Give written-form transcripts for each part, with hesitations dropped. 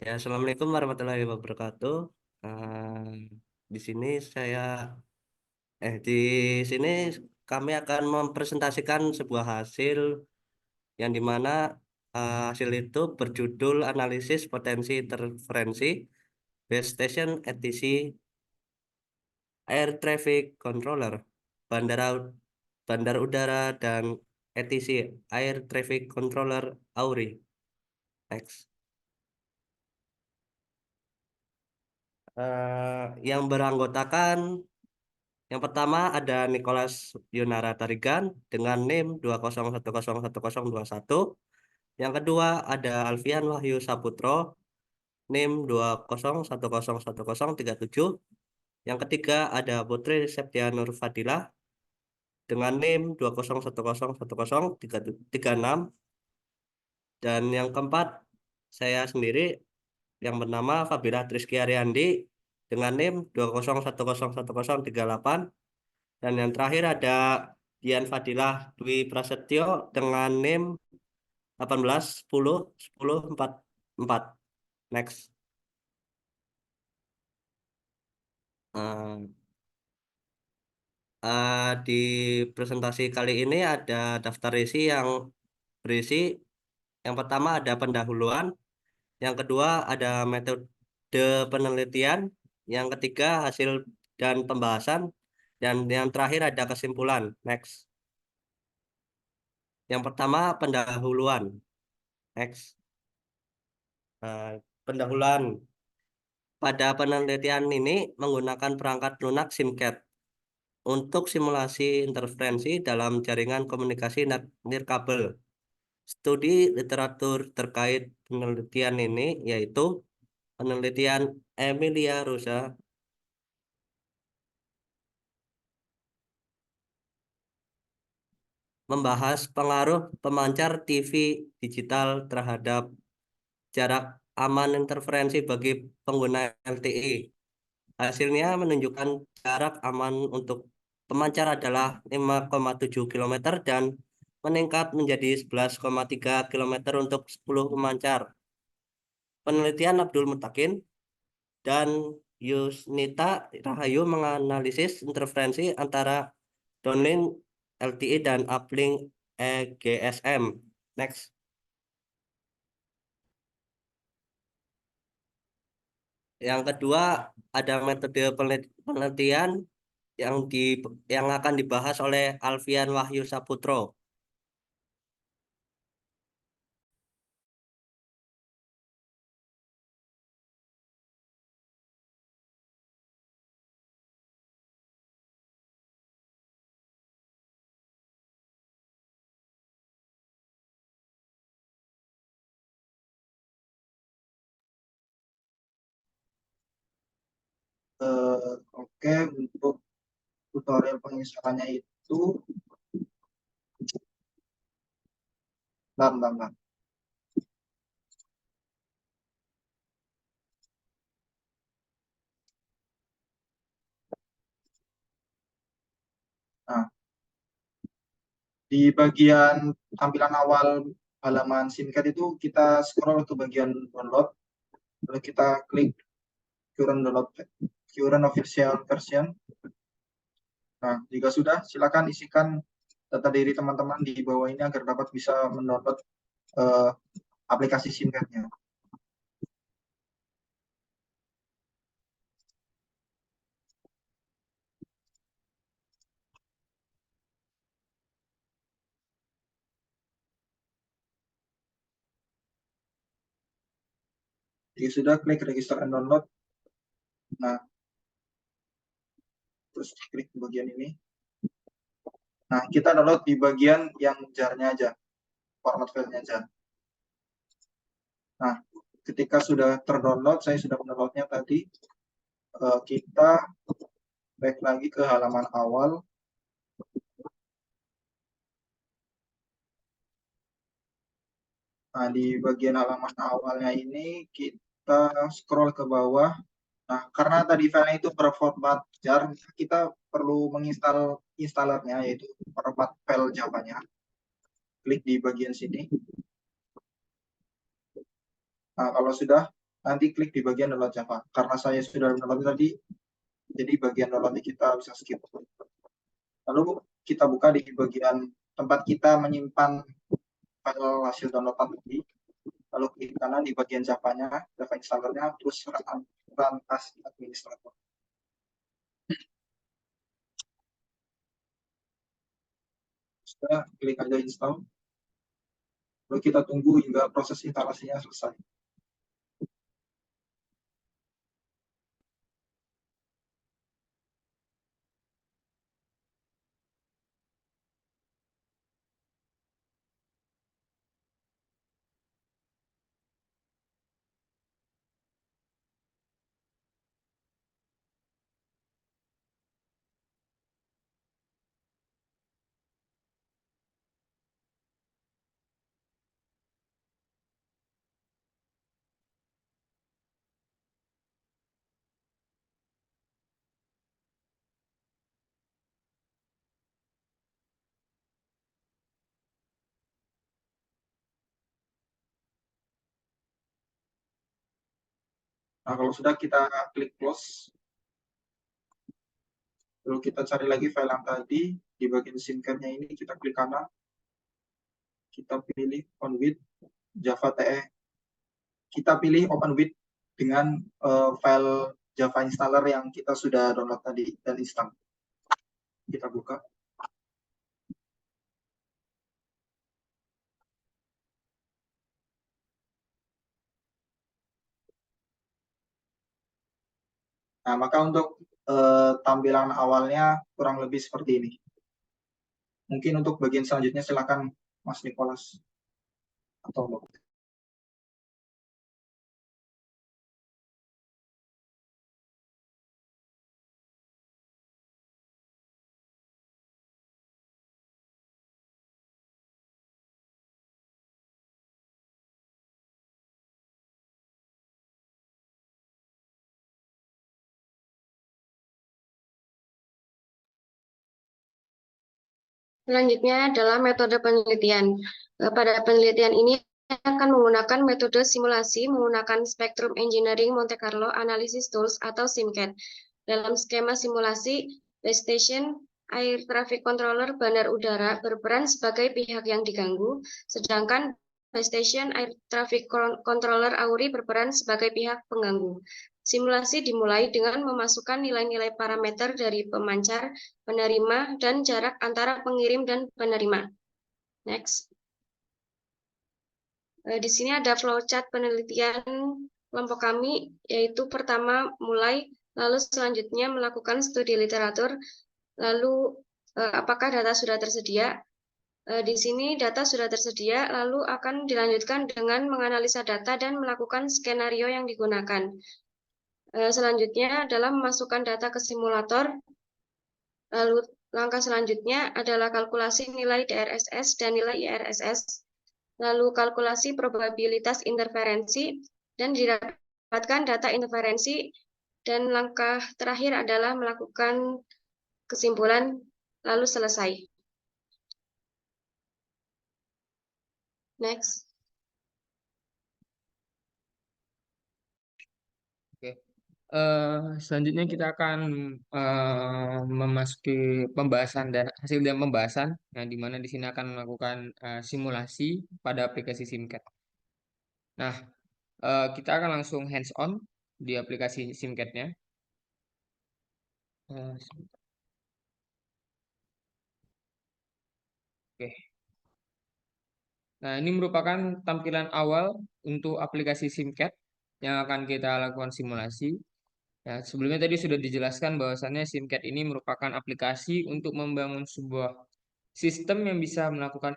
Ya, Assalamualaikum warahmatullahi wabarakatuh. Eh, di sini saya, di sini kami akan mempresentasikan sebuah hasil yang dimana hasil itu berjudul analisis potensi interferensi base station ATC air traffic controller bandara bandar udara dan ATC air traffic controller AURI. Next. Yang beranggotakan yang pertama ada Nicholas Yunara Tarigan dengan NIM 201010121. Yang kedua ada Alfian Wahyu Saputro NIM 201010137. Yang ketiga ada Putri Septianur Fadilah dengan NIM 201010136. Dan yang keempat saya sendiri yang bernama Fabira Trisky Ariandi dengan NIM 201010138. Dan yang terakhir ada Dian Fadilah Dwi Prasetyo dengan NIM 18101044. Next. Eh, di presentasi kali ini ada daftar isi yang berisi yang pertama ada pendahuluan, yang kedua ada metode penelitian, yang ketiga hasil dan pembahasan, dan yang terakhir ada kesimpulan. Next. Yang pertama pendahuluan. Next. Pendahuluan. Pada penelitian ini menggunakan perangkat lunak SIMCAT untuk simulasi interferensi dalam jaringan komunikasi nirkabel. Studi literatur terkait penelitian ini yaitu penelitian Emilia Rosa membahas pengaruh pemancar TV digital terhadap jarak aman interferensi bagi pengguna LTE. Hasilnya menunjukkan jarak aman untuk pemancar adalah 5,7 km dan meningkat menjadi 11,3 km untuk 10 pemancar. Penelitian Abdul Mutakin dan Yusnita Rahayu menganalisis interferensi antara downlink LTE dan uplink EGSM. Next. Yang kedua ada metode penelitian yang di yang akan dibahas oleh Alfian Wahyu Saputro. Oke, untuk tutorial penginstalannya itu, bentar. Nah, di bagian tampilan awal halaman SIMCAT itu kita scroll ke bagian download, lalu kita klik current download, current official version. Nah, jika sudah, silakan isikan data diri teman-teman di bawah ini agar dapat bisa mendownload aplikasi SIMCAT-nya. Jika sudah, klik register and download. Nah, terus klik di bagian ini. Nah, kita download di bagian yang jar-nya aja, format filenya aja. Nah, ketika sudah terdownload, saya sudah mendownloadnya tadi, kita back lagi ke halaman awal. Nah, di bagian halaman awalnya ini kita scroll ke bawah. Nah, karena tadi filenya itu berformat jar, kita perlu menginstal installernya, yaitu format file Java-nya. Klik di bagian sini. Nah, kalau sudah, nanti klik di bagian download Java. Karena saya sudah download tadi, jadi bagian download kita bisa skip. Lalu kita buka di bagian tempat kita menyimpan file hasil download tadi. Lalu klik kanan di bagian Java-nya, Java installernya, terus run as administrator. Sudah, klik aja install. Lalu kita tunggu hingga proses instalasinya selesai. Nah, kalau sudah kita klik close, lalu kita cari lagi file yang tadi, di bagian SIM card-nya ini kita klik kanan, kita pilih on with Java TE, kita pilih open with dengan file Java installer yang kita sudah download tadi dan install. Kita buka. Nah, maka untuk tampilan awalnya kurang lebih seperti ini. Mungkin untuk bagian selanjutnya silakan Mas Nicholas atau Mbak. Selanjutnya adalah metode penelitian. Pada penelitian ini akan menggunakan metode simulasi menggunakan Spectrum Engineering Monte Carlo Analysis Tools atau SIMCAT. Dalam skema simulasi, base station air traffic controller bandar udara berperan sebagai pihak yang diganggu, sedangkan base station air traffic controller AURI berperan sebagai pihak pengganggu. Simulasi dimulai dengan memasukkan nilai-nilai parameter dari pemancar, penerima, dan jarak antara pengirim dan penerima. Next. Di sini ada flowchart penelitian kelompok kami, yaitu pertama mulai, lalu selanjutnya melakukan studi literatur, lalu apakah data sudah tersedia. Di sini data sudah tersedia, lalu akan dilanjutkan dengan menganalisa data dan melakukan skenario yang digunakan. Selanjutnya adalah memasukkan data ke simulator. Lalu langkah selanjutnya adalah kalkulasi nilai DRSS dan nilai IRSS. Lalu kalkulasi probabilitas interferensi dan didapatkan data interferensi. Dan langkah terakhir adalah melakukan kesimpulan lalu selesai. Next. Oke. Selanjutnya kita akan memasuki pembahasan dan hasil dan pembahasan, nah di mana di sini akan melakukan simulasi pada aplikasi SIMCAT. Nah, kita akan langsung hands on di aplikasi SIMCAT-nya. Oke. Nah, ini merupakan tampilan awal untuk aplikasi SIMCAT yang akan kita lakukan simulasi. Ya, sebelumnya tadi sudah dijelaskan bahwasannya SIMCAT ini merupakan aplikasi untuk membangun sebuah sistem yang bisa melakukan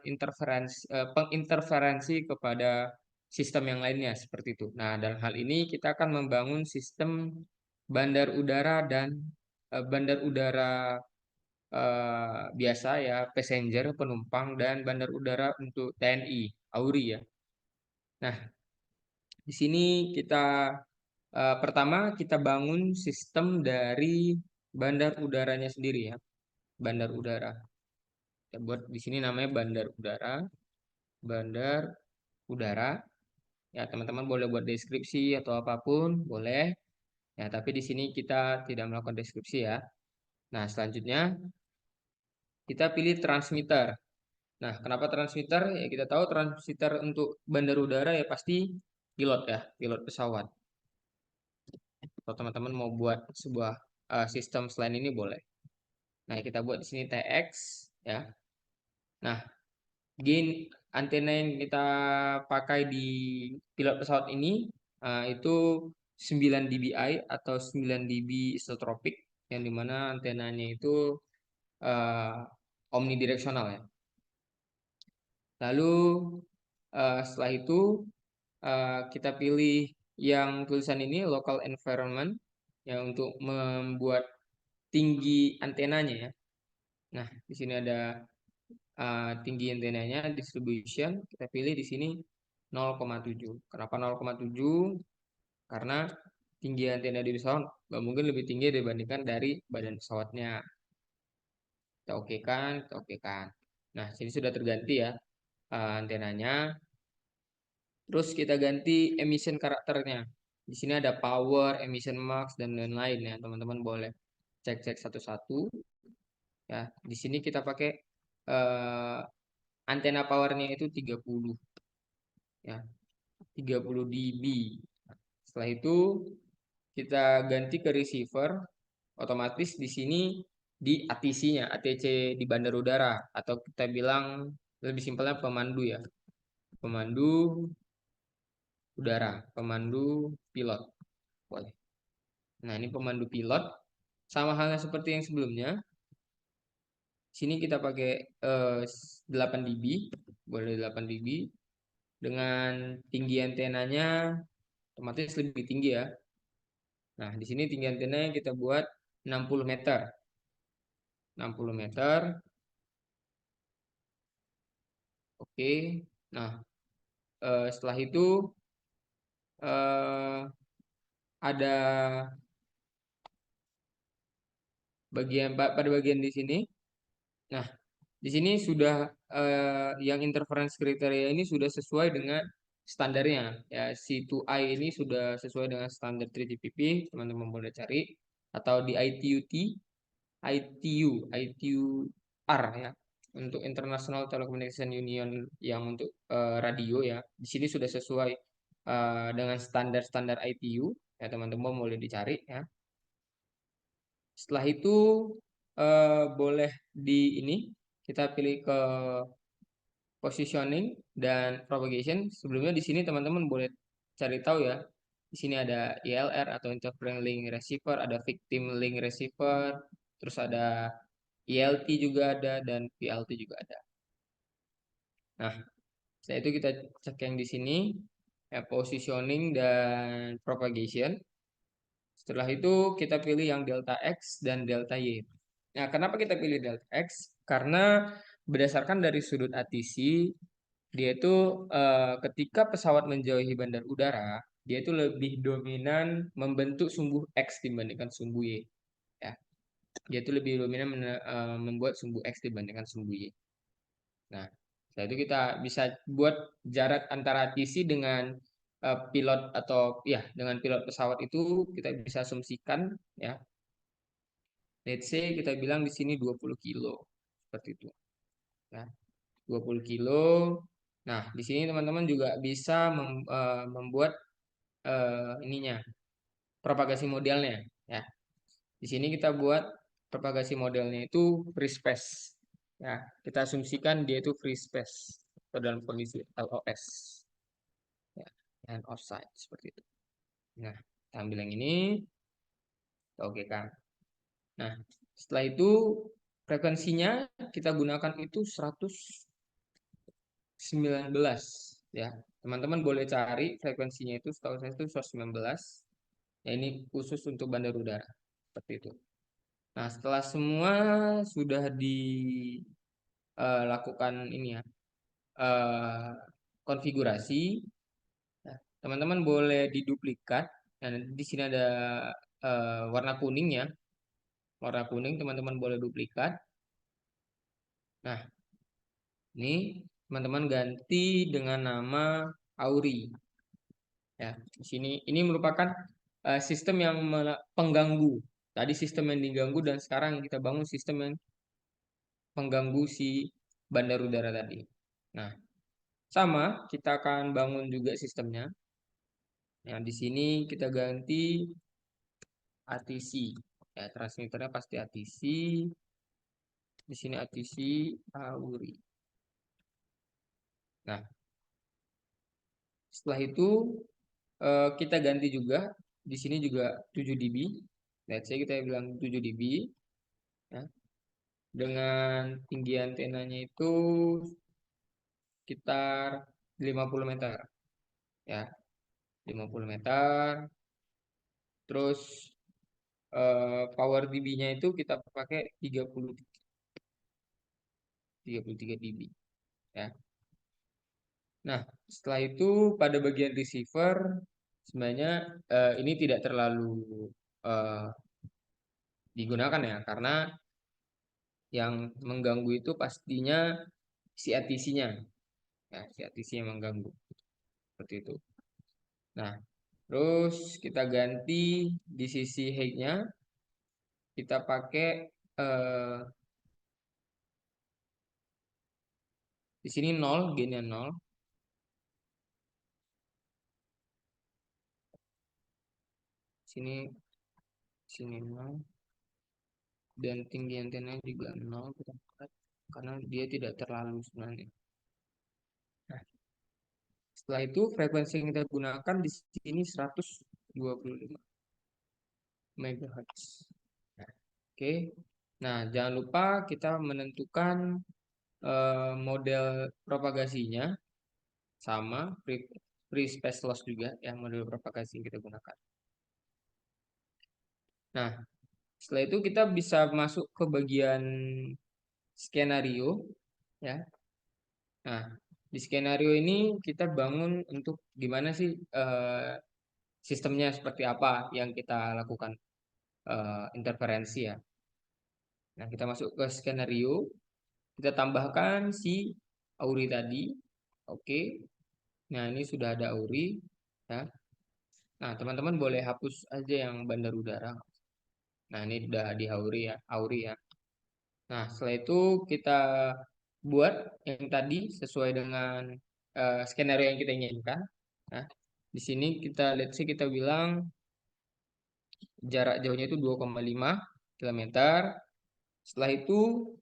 penginterferensi kepada sistem yang lainnya seperti itu. Nah, dalam hal ini kita akan membangun sistem bandar udara dan bandar udara biasa ya, passenger, penumpang, dan bandar udara untuk TNI, AURI ya. Nah, di sini kita pertama kita bangun sistem dari bandar udaranya sendiri ya, bandar udara. Kita buat di sini namanya bandar udara, bandar udara. Ya, teman-teman boleh buat deskripsi atau apapun, boleh. Ya, tapi di sini kita tidak melakukan deskripsi ya. Nah, selanjutnya kita pilih transmitter. Nah, kenapa transmitter? Ya, kita tahu transmitter untuk bandar udara ya pasti pilot ya, pilot pesawat. Kalau teman-teman mau buat sebuah sistem selain ini boleh. Nah, kita buat di sini TX ya. Nah, gain antena yang kita pakai di pilot pesawat ini itu 9 dBi atau 9 dB isotropic yang dimana antenanya itu omnidireksional ya. Lalu setelah itu kita pilih yang tulisan ini local environment ya untuk membuat tinggi antenanya ya. Nah, di sini ada tinggi antenanya distribution, kita pilih di sini 0,7. Kenapa 0,7? Karena tinggi antena di pesawat nggak mungkin lebih tinggi dibandingkan dari badan pesawatnya. Kita oke kan, kita oke kan. Nah, sini sudah terganti ya antenanya. Terus kita ganti emission karakternya. Di sini ada power, emission max dan lain-lain ya. Teman-teman boleh cek-cek satu-satu. Ya, di sini kita pakai antena powernya itu 30 ya, 30 dB. Setelah itu kita ganti ke receiver, otomatis di sini di ATC-nya, ATC di bandar udara atau kita bilang lebih simpelnya pemandu ya. Pemandu udara, pemandu pilot. Boleh. Nah, ini pemandu pilot sama halnya seperti yang sebelumnya. Sini kita pakai 8 dB, boleh 8 dB. Dengan tinggi antenanya otomatis lebih tinggi ya. Nah, di sini tinggi antenanya kita buat 60 meter. 60 meter. Oke. Nah, setelah itu ada pada bagian di sini. Nah, di sini sudah yang interference kriteria ini sudah sesuai dengan standarnya. Ya, C2I ini sudah sesuai dengan standar 3GPP, teman-teman boleh cari atau di ITU-R ya. Untuk International Telecommunication Union yang untuk radio ya. Di sini sudah sesuai dengan standar-standar ITU ya, teman-teman boleh dicari ya. Setelah itu boleh di ini kita pilih ke positioning dan propagation. Sebelumnya di sini teman-teman boleh cari tahu ya. Di sini ada ILR atau interference link receiver, ada victim link receiver, terus ada ILT juga ada dan PLT juga ada. Nah, setelah itu kita cek yang di sini ya, positioning dan propagation. Setelah itu kita pilih yang delta X dan delta Y. Nah, kenapa kita pilih delta X? Karena berdasarkan dari sudut ATC, dia itu ketika pesawat menjauhi bandar udara, dia itu lebih dominan membentuk sumbu X dibandingkan sumbu Y. Ya. Dia itu lebih dominan membuat sumbu X dibandingkan sumbu Y. Nah, setelah itu kita bisa buat jarak antara ATC dengan pilot atau ya dengan pilot pesawat itu kita bisa asumsikan ya. Let's say kita bilang di sini 20 kilo seperti itu. Ya. 20 kilo. Nah, di sini teman-teman juga bisa membuat ininya propagasi modelnya ya. Di sini kita buat propagasi modelnya itu free space. Ya, kita asumsikan dia itu free space atau dalam kondisi LOS. Ya, and offside seperti itu. Nah, kita ambil yang ini. Oke kan. Nah, setelah itu frekuensinya kita gunakan itu 119 ya. Teman-teman boleh cari frekuensinya itu setahu saya itu 119. Ya, ini khusus untuk bandar udara. Seperti itu. Nah, setelah semua sudah dilakukan ini ya, konfigurasi, nah, teman-teman boleh diduplikat. Nah, di sini ada warna kuning ya. Warna kuning teman-teman boleh duplikat. Nah, ini teman-teman ganti dengan nama Auri. Ya, di sini ini merupakan sistem yang pengganggu. Tadi sistem yang diganggu dan sekarang kita bangun sistem yang pengganggu si bandar udara tadi. Nah, sama kita akan bangun juga sistemnya. Nah, di sini kita ganti ATC. Ya, transmitternya pasti ATC. Di sini ATC AURI. Nah, setelah itu kita ganti juga. Di sini juga 7 dB. Let's say kita bilang 7 dB. Ya. Dengan tinggi antenanya itu sekitar 50 meter. Ya, 50 meter. Terus power dB-nya itu kita pakai 33 dB. Ya. Nah, setelah itu pada bagian receiver sebenarnya ini tidak terlalu eh, digunakan ya, karena yang mengganggu itu pastinya si ATC-nya. Ya, si ATC yang mengganggu. Seperti itu. Nah, terus kita ganti di sisi height-nya, kita pakai di sini 0, gain-nya 0. Sini 0. Dan tinggi antena juga 0 kita angkat karena dia tidak terlalu sebenarnya. Nah, setelah itu frekuensi yang kita gunakan di sini 125 MHz. Nah, oke. Nah, jangan lupa kita menentukan model propagasinya sama free space loss juga yang model propagasi yang kita gunakan. Nah, setelah itu kita bisa masuk ke bagian skenario ya. Nah, di skenario ini kita bangun untuk gimana sih sistemnya seperti apa yang kita lakukan interferensi ya. Nah, kita masuk ke skenario, kita tambahkan si AURI tadi. Oke. Nah, ini sudah ada AURI ya. Nah, teman-teman boleh hapus aja yang bandar udara. Nah, ini udah di AURI ya, AURI ya. Nah, setelah itu kita buat yang tadi sesuai dengan skenario yang kita inginkan. Nah, di sini kita let's say kita bilang jarak jauhnya itu 2,5 km. Setelah itu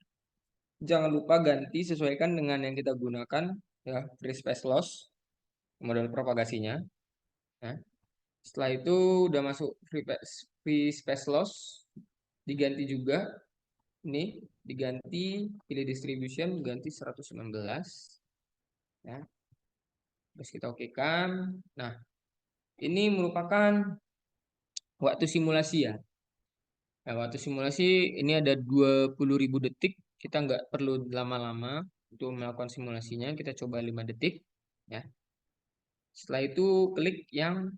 jangan lupa ganti sesuaikan dengan yang kita gunakan ya, free space loss model propagasinya. Nah, setelah itu udah masuk free space loss, diganti juga. Ini diganti, pilih distribution, ganti 119 ya. Terus kita okekan. Nah, ini merupakan waktu simulasi ya. Nah, waktu simulasi ini ada 20.000 detik. Kita nggak perlu lama-lama untuk melakukan simulasinya. Kita coba 5 detik ya. Setelah itu klik yang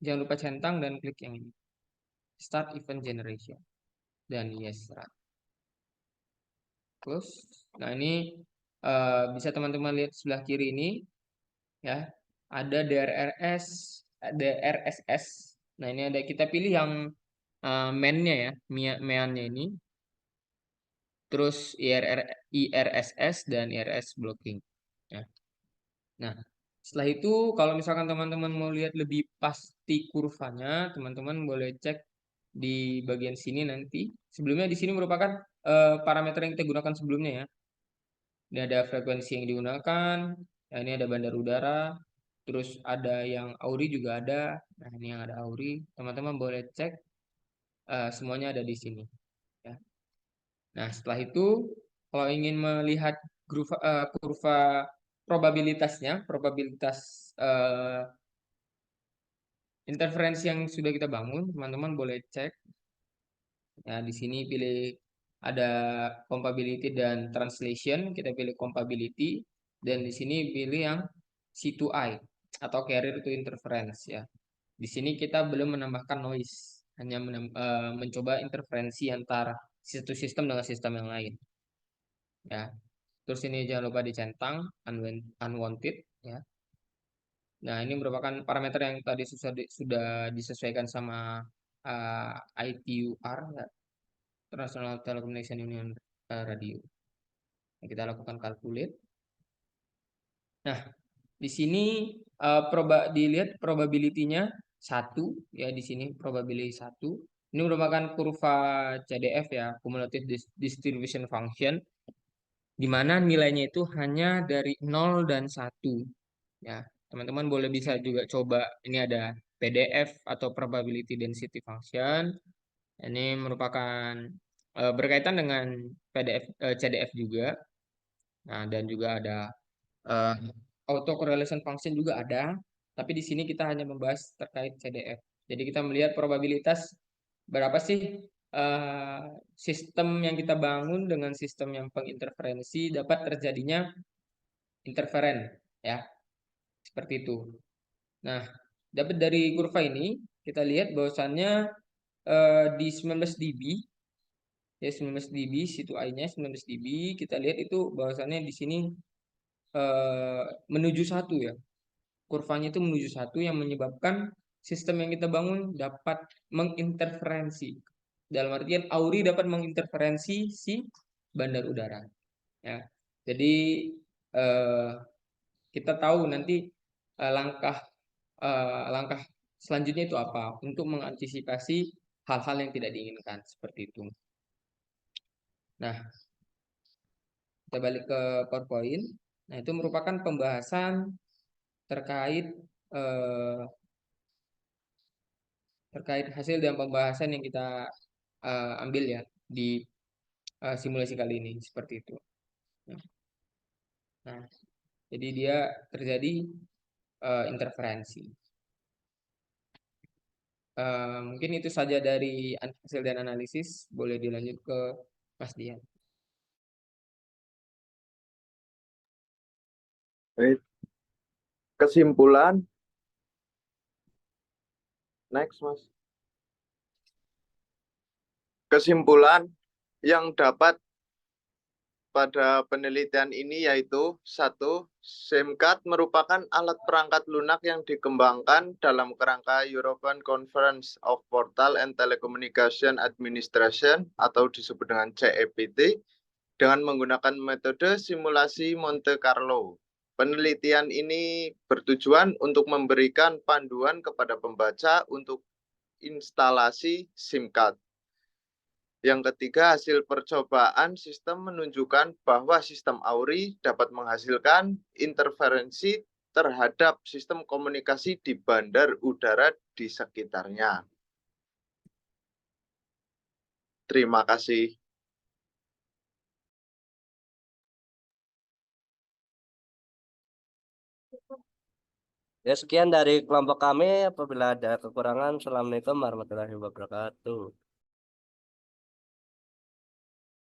jangan lupa centang dan klik yang ini. Start event generation. Dan yes, run. Close. Nah, ini bisa teman-teman lihat sebelah kiri ini ya. Ada DRSS. Nah, ini ada kita pilih yang main-nya ya, main-nya ini. Terus IRSS dan IRS blocking. Ya. Nah, setelah itu kalau misalkan teman-teman mau lihat lebih pasti kurvanya, teman-teman boleh cek di bagian sini nanti. Sebelumnya di sini merupakan parameter yang kita gunakan sebelumnya ya. Ini ada frekuensi yang digunakan, ya ini ada bandar udara, terus ada yang AURI juga ada. Nah, ini yang ada AURI, teman-teman boleh cek semuanya ada di sini. Ya. Nah, setelah itu kalau ingin melihat kurva probabilitasnya, probabilitas interferensi yang sudah kita bangun, teman-teman boleh cek. Ya, di sini pilih ada compatibility dan translation, kita pilih compatibility dan di sini pilih yang C2I atau carrier to interference ya. Di sini kita belum menambahkan noise, hanya mencoba interferensi antara satu sistem dengan sistem yang lain. Ya. Terus ini jangan lupa dicentang unwanted ya. Nah, ini merupakan parameter yang tadi sudah disesuaikan sama ITUR, ya, International Telecommunication Union Radio. Nah, kita lakukan calculate. Nah, di sini dilihat probability-nya 1 ya, di sini probability 1. Ini merupakan kurva CDF ya, cumulative distribution function, di mana nilainya itu hanya dari 0 dan 1 ya. Teman-teman boleh bisa juga coba, ini ada PDF atau probability density function. Ini merupakan berkaitan dengan PDF CDF juga. Nah, dan juga ada uh, autocorrelation function juga ada, tapi di sini kita hanya membahas terkait CDF. Jadi kita melihat probabilitas berapa sih sistem yang kita bangun dengan sistem yang penginterferensi dapat terjadinya interferen ya, seperti itu. Nah, dapat dari kurva ini kita lihat bahwasannya di 19 dB ya, 19 dB situ I-nya 19 dB, kita lihat itu bahwasannya di sini menuju 1 ya. Kurvanya itu menuju 1 yang menyebabkan sistem yang kita bangun dapat menginterferensi. Dalam artian AURI dapat menginterferensi si bandar udara. Ya. Jadi kita tahu nanti langkah selanjutnya itu apa untuk mengantisipasi hal-hal yang tidak diinginkan seperti itu. Nah, kita balik ke PowerPoint. Nah, itu merupakan pembahasan terkait hasil dan pembahasan yang kita ambil ya di simulasi kali ini seperti itu. Nah, jadi dia terjadi interferensi. Mungkin itu saja dari hasil dan analisis. Boleh dilanjut ke Mas Dian. Baik. Kesimpulan. Next, Mas. Kesimpulan yang dapat pada penelitian ini yaitu 1. SIMCAT merupakan alat perangkat lunak yang dikembangkan dalam kerangka European Conference of Postal and Telecommunication Administration atau disebut dengan CEPT dengan menggunakan metode simulasi Monte Carlo. Penelitian ini bertujuan untuk memberikan panduan kepada pembaca untuk instalasi SIMCAT. Yang ketiga, hasil percobaan sistem menunjukkan bahwa sistem AURI dapat menghasilkan interferensi terhadap sistem komunikasi di bandar udara di sekitarnya. Terima kasih. Ya, sekian dari kelompok kami. Apabila ada kekurangan, Assalamualaikum warahmatullahi wabarakatuh.